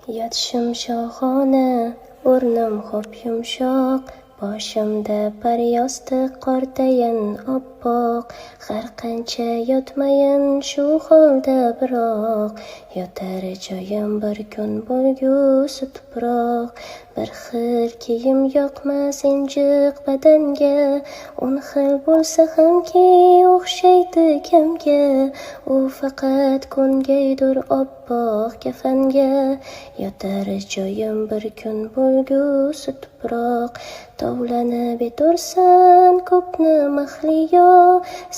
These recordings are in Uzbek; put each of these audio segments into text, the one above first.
Yotishim shohona, o'rnim xo'p yumshoq, boshimda paryostiq qortayin oppoq. Har qancha yotmayin shu holda biroq, yotar joyim bir kun bo'lgusi tuproq. Bir xil kiyim yoqmas injiq badanga, 10 xil bo'lsa hamki o'xshaydi kamga. U faqat ko'ngaydur oppoq kafanga, yotar joyim bir kun bo'lgusi tuproq. Tovlanib etursan ko'pni mahliyo,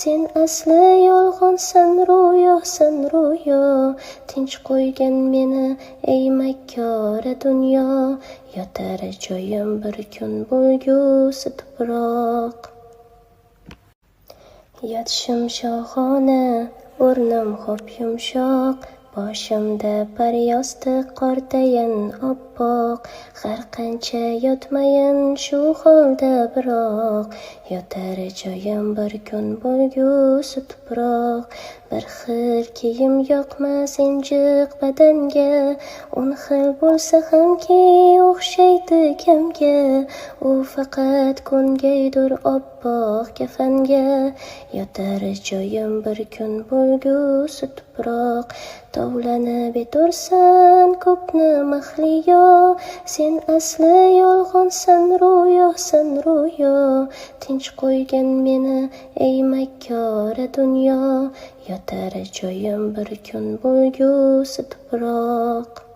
sen asli yolg'onsan ro'yo. Tinch qo'ygan meni ey makkora dunyo, yotar joyim bir kun bo'lgusi tuproq. Yotishim shohona, o'rnim xo'p yumshoq, boshimda paryostiq qortayin oppoq. Har qancha yotmayin shu holda biroq, yotar joyim bir kun bo'lgusi tuproq. Bir xil kiyim yoqmas injiq badanga, 10 xil bo'lsa hamki o'xshaydi kamga. U faqat ko'ngaydur oppoq kafanga, yotar joyim bir kun bo'lgusi tuproq. Tovlanib etursan ko'pni mahliyo, sen asli yolg'onsan ro'yo. Tinch qo'ygan meni ey makkora dunyo, yotar joyim bir kun bo'lgusi tuproq.